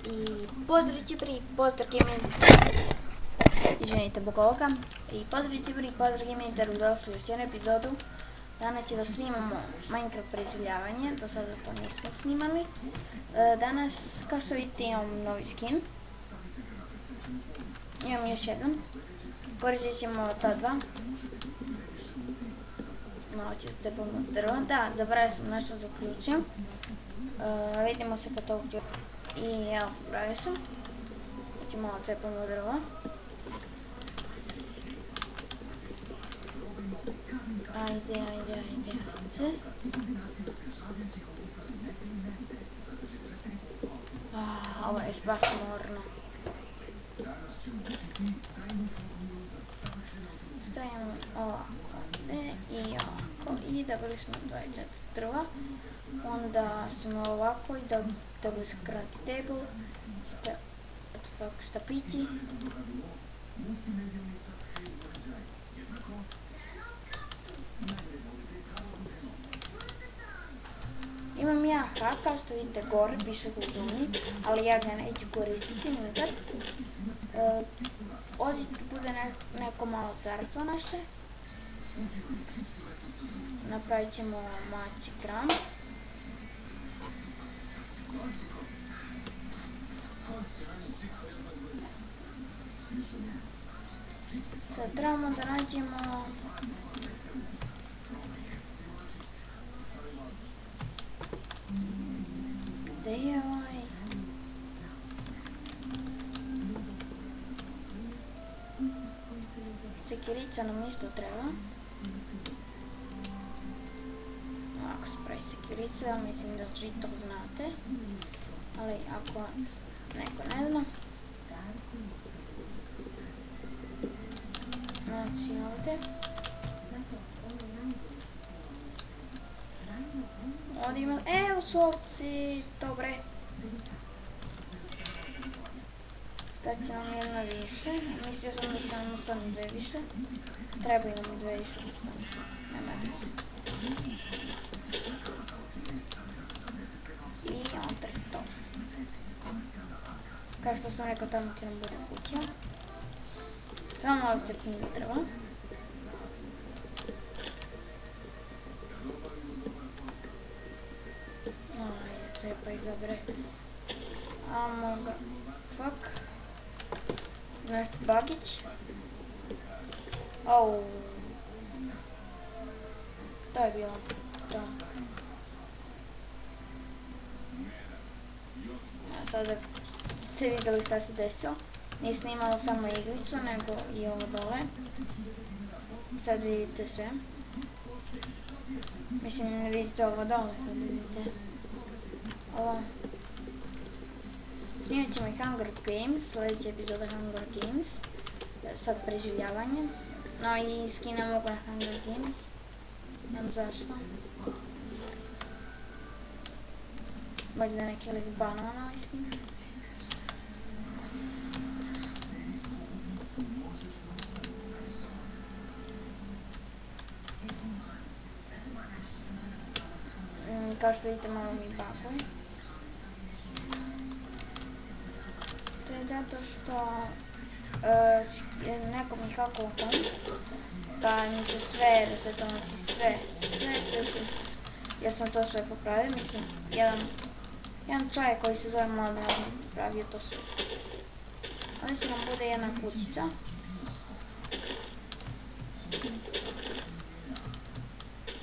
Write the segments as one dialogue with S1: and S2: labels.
S1: I pozdrav Čipri, pozdrav Gaming, izvinite zbog ovoga. I pozdrav Čipri, pozdrav Gaming, došli još jednu epizodu. Danas je da snimamo Minecraft preživljavanje, do sada to nismo snimali. Danas, kao što vidite, imam novi skin. Imam još jedan. Koristit ćemo ta dva. Malo ću cepamo drvo. Da, zaboravio sam nešto da uključim. Vidimo se kad to uključim. I evo, pravio sam. Znači malo cepamo drvo. Ajde. Ovo je baš morno. Stavimo ovako i ovako i dobili smo 24 drva. Onda stavimo ovako i dobili smo crafting table, štapići. Imam ja hak, kao što vidite gore, piše Guzuni, ali ja ga neću koristiti nikad. Ovdje bude neko malo carstvo naše. Napravit ćemo mači kram. Sad trebamo da nađemo... Gde je ovaj? Sekirica nam isto treba. Ako se pravi sekirica, mislim da svi to znate. Ali ako neko ne zna. Znači ovdje. Ovdje imam, evo su ovci, dobre. Šta će nam jedna više? Mislio sam da će nam ostane dve više. Treba nam dve više da ostane. Nema više. I on treba to. Kao što sam rekao, tamo će nam bude kuća. Samo malo crpnije drva. Cepaj ga bre. Amo ga. Fuck. Nešto bagić. Au. To je bilo. To. Sada ste vidjeli šta se desilo. Nije snimalo samo igricu, nego i ovo dole. Sad vidite sve. Mislim, ne vidite ovo dole, sad vidite. Ovo. Snimat ćemo i Hunger Games, sljedeća epizoda Hunger Games. Sad preživljavanje. No i skine mogu na Hunger Games. Znam zašto. Valjda neki lik banana ovaj skin. Kao što vidite, malo mi bakuje. To je zato što neko mi hakao tom, pa mi se sve resetalo, znači sve. Ja sam to sve popravio, mislim, jedan čovjek koji se zove Modern popravio to sve. Ovdje će nam bude jedna kućica.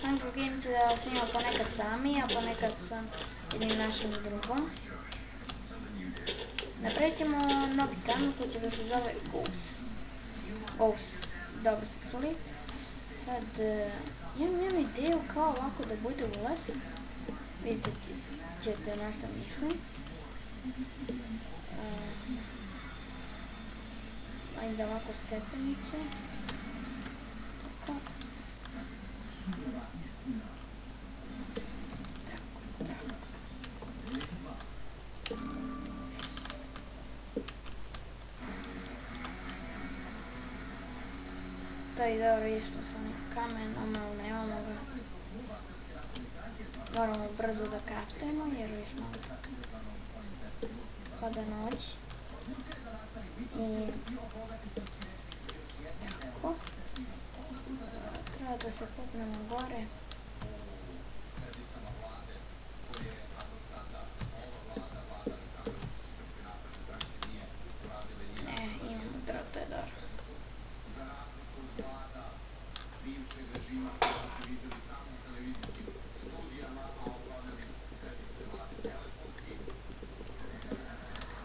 S1: Hunger Games da snimam ponekad sami, a ponekad sam jednim našim drugom. Napravit ćemo novi kanal koji će da se zove Ghost. Dobro ste čuli. Sad imam jednu ideju kao ovako da bude ulaz. Vidite ćete na što mislim. Ajde ovako stepenice. Tako. To i dobro išlo sa kamenom, ali nemamo ga. Moramo brzo da kraftujemo jer vi smo pada noć. I tako. Treba da se popnemo gore. Ne, imamo drvo, to je dobro.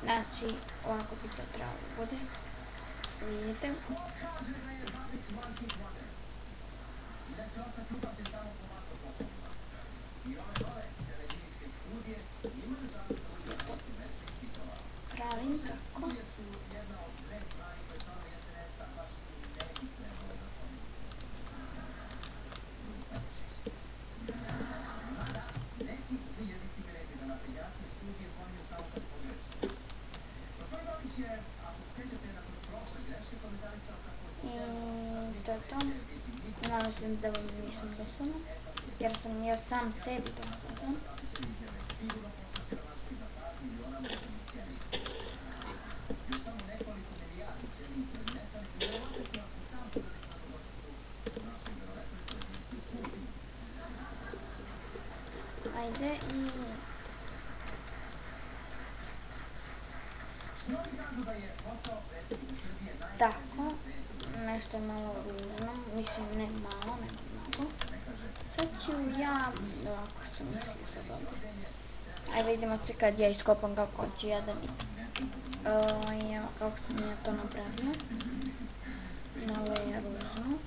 S1: Znači, ovako bi to trebalo bude, što vidite. Pravim tako. I to je to. Nadam se da vam nisam dosadna, jer sam ja sam sebi dosadan. Ajde i... Tako, nešto je malo ružno, mislim ne malo, nego mnogo. Sad ću ja, ovako sam mislila sad ovdje. Ajde vidimo se kad ja iskopam kako ću ja da vidim. Evo kako sam ja to napravila. Malo je ružno.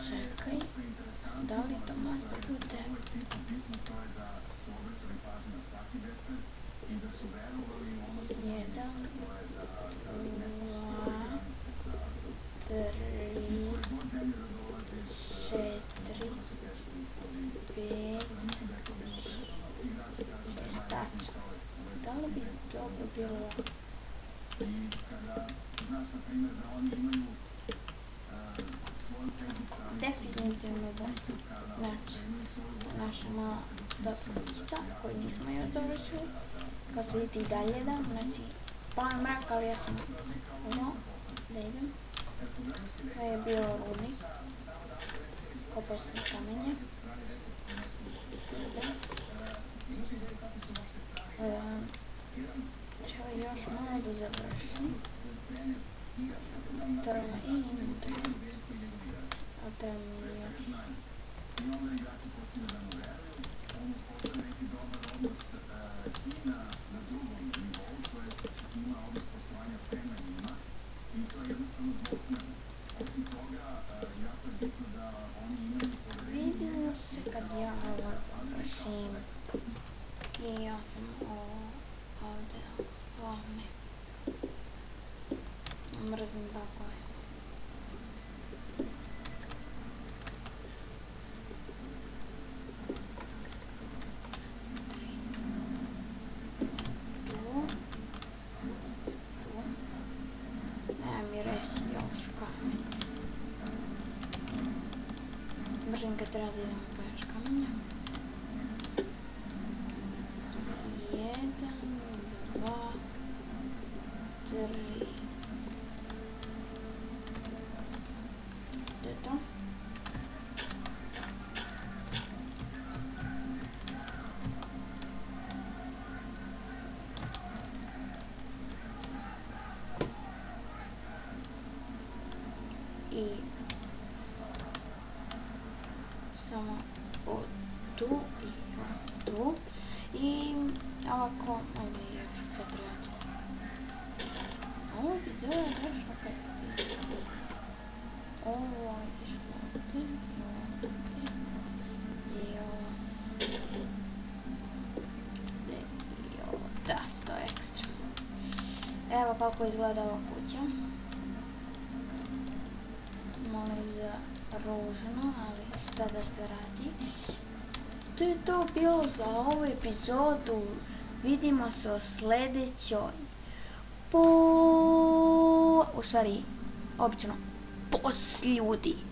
S1: Čekaj, da li to možda bude? Jedan, dva, tri, četiri, pet, šest tačka. Da li bi dobro bilo? Definitivno da. Znači, naša mala dopravnica koju nismo još završili. Kao što vidite i dalje da, znači, pao je mrak, ali ja sam umao da idem. Ovo je bio rudnik. Kopao sam kamenje. Treba još malo da završim. Treba i imam treba. A treba mi još. Vidimo se kad ja ovo završim. I ja sam ovdje ovome. Mrzim bakove. Bržim kad treba da idemo po još kamenja. 1, 2, 3. To je to. I samo tu i tu i ovako, ajde još sad trebati. Ovo bi bilo došlo kad bi ovo išlo ovdje i ovdje i ovo, da, 100 ekstra. Evo kako izgleda ova kuća. Malo iza ružno, ali šta da se radi. To je to bilo za ovu epizodu. Vidimo se u sljedećoj. U stvari, obično. Bos ljudi.